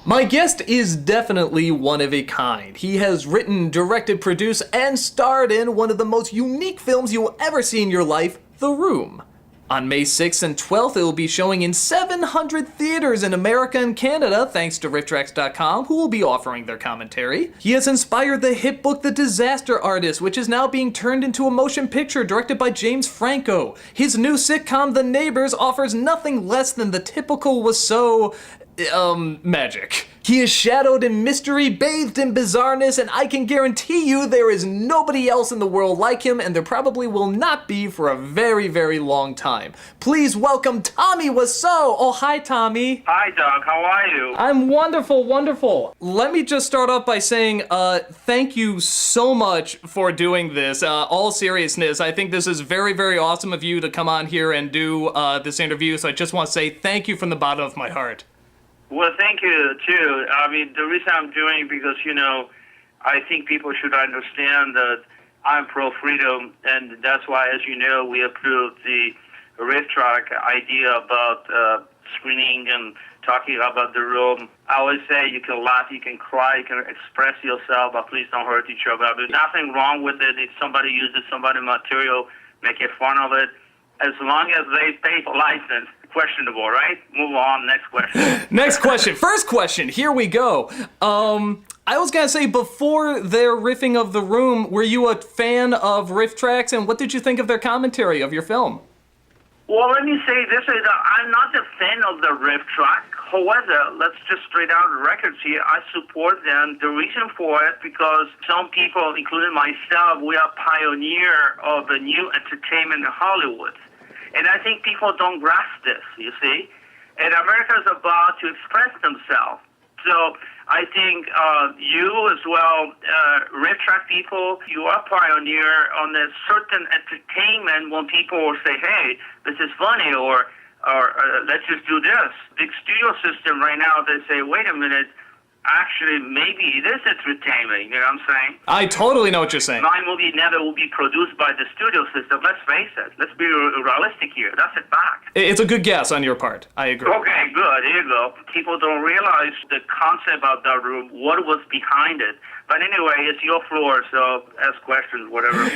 My guest is definitely one of a kind. He has written, directed, produced, and starred in one of the most unique films you'll ever see in your life, The Room. On May 6th and 12th, it will be showing in 700 theaters in America and Canada, thanks to RiffTrax.com, who will be offering their commentary. He has inspired the hit book The Disaster Artist, which is now being turned into a motion picture directed by James Franco. His new sitcom, The Neighbors, offers nothing less than the typical Wiseau magic. He is shadowed in mystery, bathed in bizarreness, and I can guarantee you there is nobody else in the world like him, and there probably will not be for a very, very long time. Please welcome Tommy Wiseau. Oh, hi, Tommy. Hi, Doug. How are you? I'm wonderful, wonderful. Let me just start off by saying thank you so much for doing this. All seriousness, I think this is very, very awesome of you to come on here and do this interview, so I just want to say thank you from the bottom of my heart. Well, thank you, too. I mean, the reason I'm doing it because, I think people should understand that I'm pro-freedom, and that's why, as you know, we approved the RiffTrax idea about screening and talking about The Room. I always say you can laugh, you can cry, you can express yourself, but please don't hurt each other. There's nothing wrong with it. If somebody uses somebody's material, make fun of it, as long as they pay for license. Questionable, right? Move on. Next question. Next question. First question. Here we go. I was gonna say, before their riffing of The Room, were you a fan of RiffTrax, and what did you think of their commentary of your film? Well, let me say this: I'm not a fan of the RiffTrax. However, let's just straight out the records here. I support them. The reason for it, because some people, including myself, we are pioneer of the new entertainment in Hollywood. And I think people don't grasp this, you see. And America is about to express themselves. So I think you as well, RiffTrax people, you are pioneer on a certain entertainment when people will say, hey, this is funny, or let's just do this. Big studio system right now, they say, wait a minute, actually, maybe it is entertainment, you know what I'm saying? I totally know what you're saying. My movie never will be produced by the studio system. Let's face it. Let's be realistic here. That's a fact. It's a good guess on your part. I agree. Okay, good. Here you go. People don't realize the concept of The Room, what was behind it. But anyway, it's your floor, so ask questions, whatever.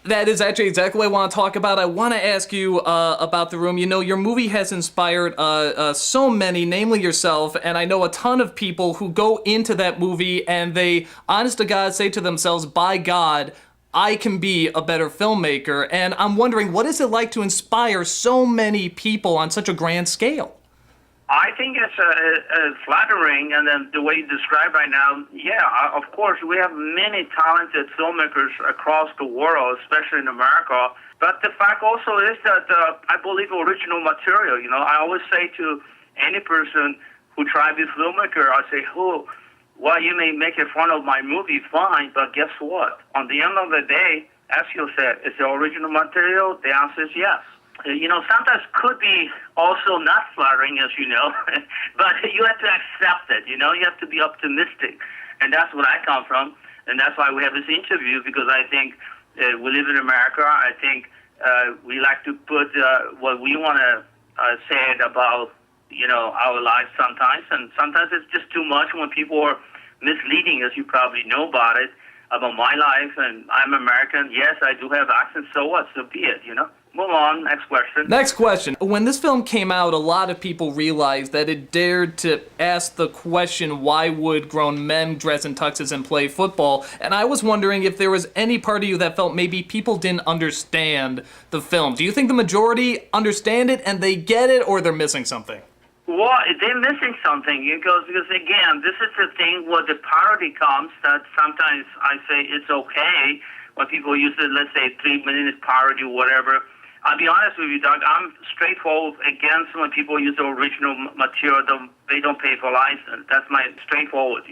That is actually exactly what I want to talk about. I want to ask you about The Room. Your movie has inspired so many, namely yourself, and I know a ton of people who go into that movie and they, honest to God, say to themselves, by God, I can be a better filmmaker. And I'm wondering, what is it like to inspire so many people on such a grand scale? I think it's flattering, and then the way you describe right now, yeah, of course, we have many talented filmmakers across the world, especially in America. But the fact also is that I believe original material. I always say to any person who tries to be a filmmaker, I say, well, you may make fun of my movie, fine, but guess what? On the end of the day, as you said, is it original material? The answer is yes. Sometimes could be also not flattering, as you know, but you have to accept it, you have to be optimistic. And that's what I come from, and that's why we have this interview, because I think we live in America. I think we like to put what we want to say about, our lives sometimes, and sometimes it's just too much when people are misleading, as you probably know about my life, and I'm American. Yes, I do have accent, so what? So be it, Move on, next question. Next question. When this film came out, a lot of people realized that it dared to ask the question, why would grown men dress in tuxes and play football? And I was wondering if there was any part of you that felt maybe people didn't understand the film. Do you think the majority understand it and they get it, or they're missing something? Well, they're missing something, because again, this is the thing where the parody comes, that sometimes I say it's okay when people use it, let's say 3-minute parody or whatever. I'll be honest with you, Doug, I'm straightforward against when people use the original material, they don't pay for license. That's my straightforward,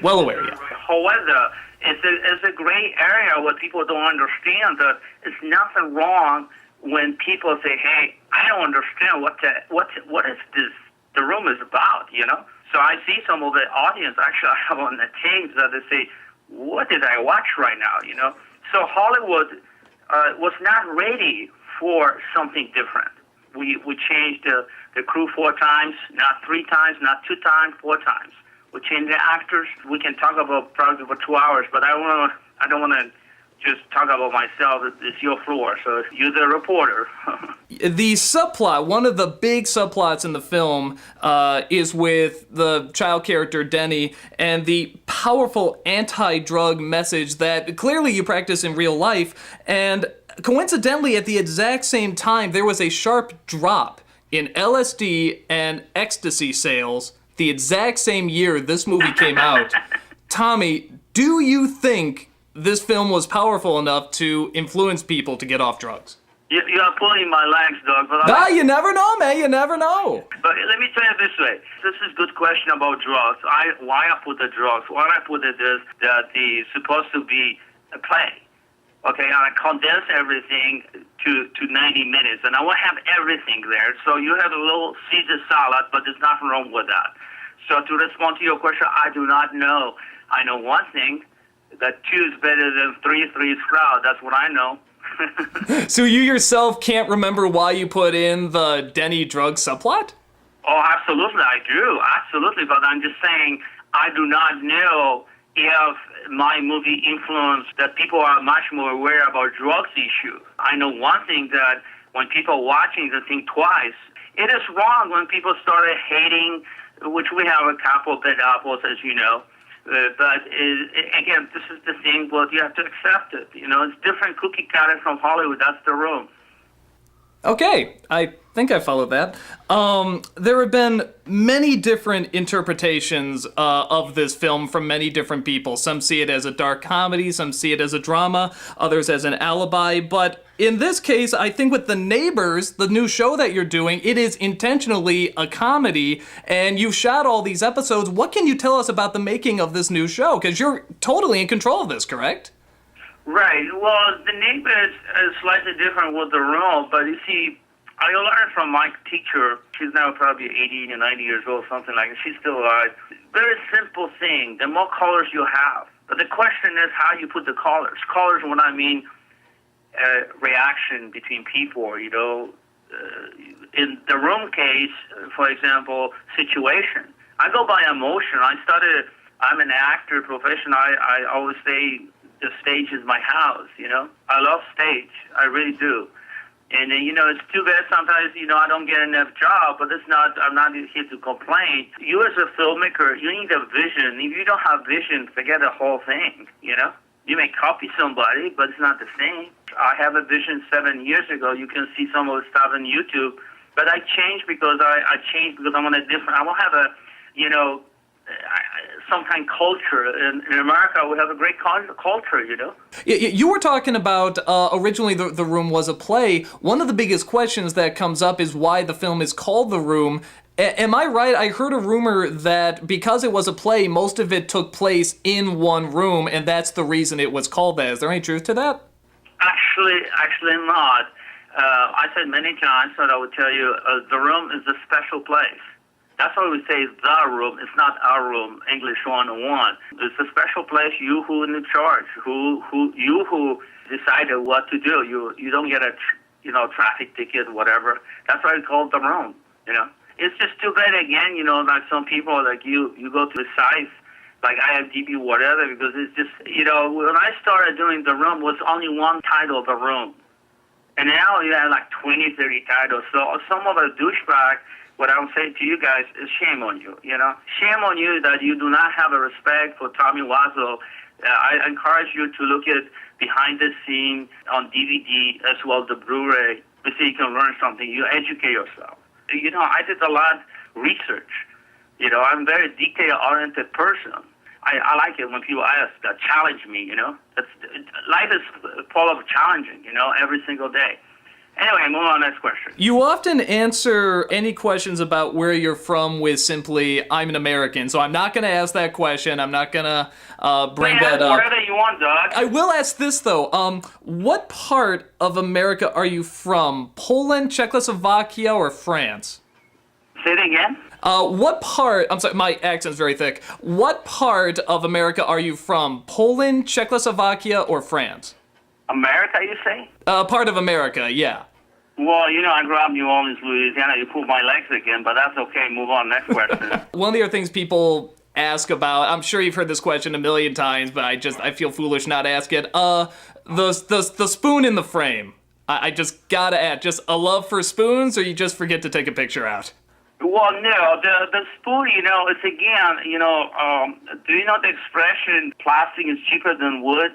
Well aware, yeah. However, it's a gray area where people don't understand that it's nothing wrong when people say, hey, I don't understand what is this The Room is about, So I see some of the audience actually have on the tapes that they say, what did I watch right now, So Hollywood was not ready for something different. We changed the crew 4 times, not 3 times, not 2 times, 4 times. We changed the actors. We can talk about probably for 2 hours, but I don't want to just talk about myself. It's your floor, so you're the reporter. The subplot, one of the big subplots in the film, is with the child character Denny and the powerful anti-drug message that clearly you practice in real life. And coincidentally, at the exact same time, there was a sharp drop in LSD and ecstasy sales the exact same year this movie came out. Tommy, do you think this film was powerful enough to influence people to get off drugs? You are pulling my legs, Doug. But You never know, man. You never know. But let me tell you this way. This is a good question about drugs. Why I put the drugs? Why I put it is that it's supposed to be a play. Okay, and I condense everything to 90 minutes, and I won't have everything there. So you have a little Caesar salad, but there's nothing wrong with that. So to respond to your question, I do not know. I know one thing, that 2 is better than 3, 3 is crowd. That's what I know. So you yourself can't remember why you put in the Denny drug subplot? Oh, absolutely, I do. Absolutely, but I'm just saying I do not know if my movie influenced that people are much more aware about drugs issue. I know one thing, that when people watching, they think twice. It is wrong when people started hating, which we have a couple of bad apples, as you know. But again, this is the thing, but you have to accept it. You know, it's different cookie cutter from Hollywood. That's the room. Okay, I think I followed that. There have been many different interpretations of this film from many different people. Some see it as a dark comedy, some see it as a drama, others as an alibi. But in this case, I think with The Neighbors, the new show that you're doing, it is intentionally a comedy, and you shot all these episodes. What can you tell us about the making of this new show? Because you're totally in control of this, correct? Right. Well, The Neighbor is slightly different with the role, but you see, I learned from my teacher. She's now probably 80 or 90 years old, something like that. She's still alive. Very simple thing. The more colors you have. But the question is how you put the colors. Colors, when I mean reaction between people, you know. In the room case, for example, situation. I go by emotion. I'm an actor professional. I always say the stage is my house, you know. I love stage. I really do. And, you know, it's too bad sometimes, you know, I don't get enough job, but I'm not here to complain. You as a filmmaker, you need a vision. If you don't have vision, forget the whole thing, you know. You may copy somebody, but it's not the same. I have a vision 7 years ago. You can see some of the stuff on YouTube. But I changed because I want to have a, you know, some kind of culture. In America, we have a great culture, you know. You were talking about originally the Room was a play. One of the biggest questions that comes up is why the film is called The Room. Am I right? I heard a rumor that because it was a play, most of it took place in one room, and that's the reason it was called that. Is there any truth to that? Actually not. I said many times, but I would tell you, The Room is a special place. That's why we say the room. It's not our room, English 101. It's a special place, you who in charge, you who decided what to do. You don't get a, you know, traffic ticket, whatever. That's why it's called The Room, you know. It's just too bad, again, you know, like some people, like you go to the sites, like IMDb, whatever, because it's just, you know, when I started doing The Room, was only one title, The Room. And now you have like 20, 30 titles. So some of the douchebag, what I would say to you guys is shame on you, you know. Shame on you that you do not have a respect for Tommy Wiseau. I encourage you to look at behind the scene on DVD as well as the Blu-ray to see you can learn something. You educate yourself. You know, I did a lot of research. You know, I'm a very detail-oriented person. I like it when people ask, challenge me, you know. Life is full of challenging, you know, every single day. Anyway, move on to the next question. You often answer any questions about where you're from with simply, I'm an American. So I'm not going to ask that question. I'm not going to bring that up. Whatever you want, Doug. I will ask this, though. What part of America are you from? Poland, Czechoslovakia, or France? Say it again? What part, I'm sorry, my accent's very thick. What part of America are you from? Poland, Czechoslovakia, or France? America, you say? Part of America, yeah. Well, I grew up in New Orleans, Louisiana. You pulled my legs again, but that's okay. Move on. Next question. One of the other things people ask about, I'm sure you've heard this question a million times, but I feel foolish not to ask it. The spoon in the frame. I just gotta ask, just a love for spoons, or you just forget to take a picture out? Well, no, the spoon, it's again, do you know the expression, plastic is cheaper than wood?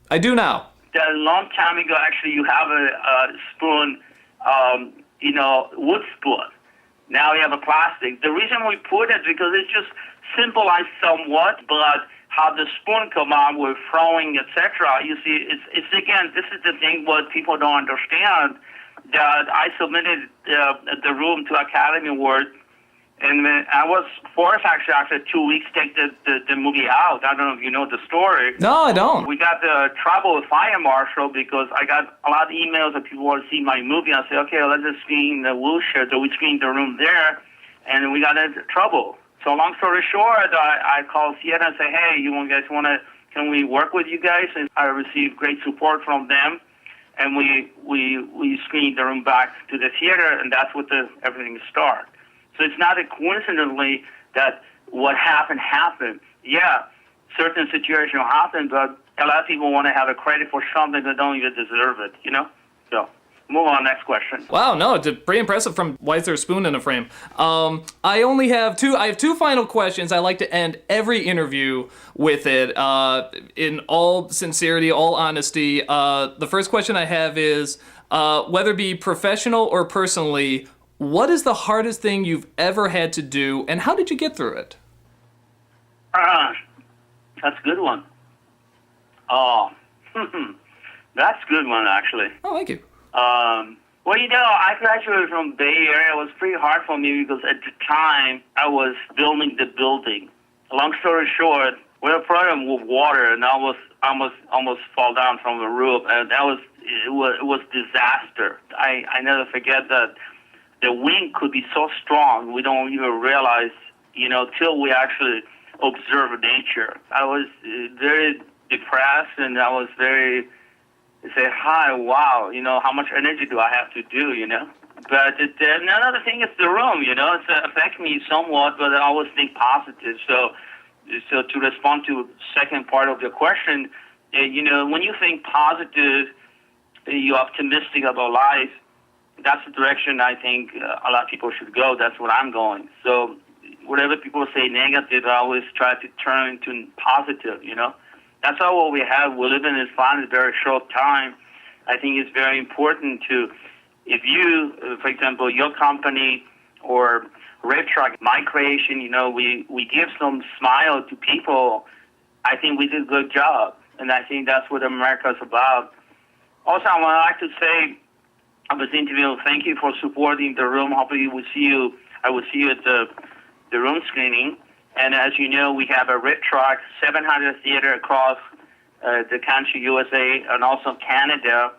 I do now. A long time ago, actually, you have a spoon, wood spoon. Now you have a plastic. The reason we put it because it just symbolized somewhat, but how the spoon come out with throwing, etc. You see, it's again, this is the thing what people don't understand. That I submitted the room to Academy Award, and I was forced actually after 2 weeks to take the movie out. I don't know if you know the story. No, I don't. We got trouble with fire marshal because I got a lot of emails that people want to see my movie. I said, okay, let's just screen the wheelchair. So we screened the room there, and we got into trouble. So long story short, I called theater and said, hey, can we work with you guys? And I received great support from them. And we screened the room back to the theater, and that's what everything started. So it's not a coincidentally that what happened. Yeah, certain situations happen, but a lot of people want to have a credit for something that don't even deserve it, So move on, next question. Wow, no, it's pretty impressive from Why Is There a Spoon in a Frame? I have two final questions. I like to end every interview with it, in all sincerity, all honesty. The first question I have is, whether it be professional or personally, what is the hardest thing you've ever had to do, and how did you get through it? That's a good one. Oh, that's a good one, actually. Oh, thank you. Well, I graduated from Bay Area. It was pretty hard for me because at the time I was building the building. Long story short, we had a problem with water, and I was almost fall down from the roof, and it was disaster. I never forget that the wind could be so strong we don't even realize, till we actually observe nature. I was very depressed, and I was very. Say, hi, wow, how much energy do I have to do, But another thing is the room, it's affected me somewhat, but I always think positive. So to respond to the second part of your question, when you think positive, you're optimistic about life, that's the direction I think a lot of people should go. That's what I'm going. So whatever people say negative, I always try to turn into positive, That's all what we have. We live in this planet a very short time. I think it's very important to, if you, for example, your company or Red Truck, my creation, we give some smile to people. I think we did a good job, and I think that's what America is about. Also, I would like to say, I was interviewed. Thank you for supporting the room. Hopefully, I will see you at the room screening. And as you know, we have a Red Truck 700 theater across the country, USA, and also Canada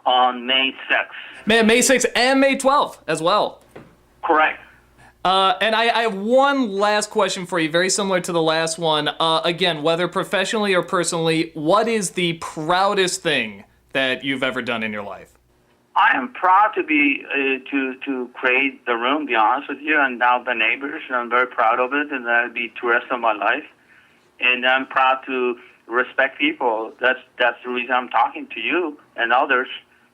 on May 6th. Man, May 6th and May 12th as well. Correct. And I have one last question for you, very similar to the last one. Again, whether professionally or personally, what is the proudest thing that you've ever done in your life? I am proud to be to create the room, to be honest with you, and now the neighbors. And I'm very proud of it, and that'll be the rest of my life. And I'm proud to respect people. That's the reason I'm talking to you and others.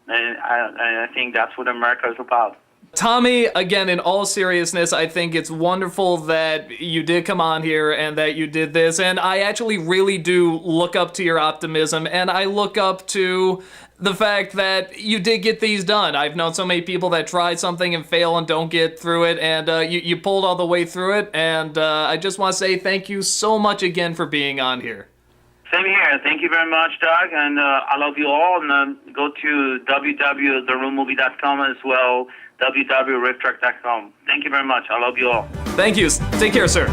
And I think that's what America is about. Tommy, again, in all seriousness, I think it's wonderful that you did come on here and that you did this. And I actually really do look up to your optimism, and I look up to the fact that you did get these done. I've known so many people that try something and fail and don't get through it, and you pulled all the way through it. And I just want to say thank you so much again for being on here. Same here. Thank you very much, Doug, and I love you all. And go to www.theroommmovie.com as well, www.riftrack.com. Thank you very much. I love you all. Thank you. Take care, sir.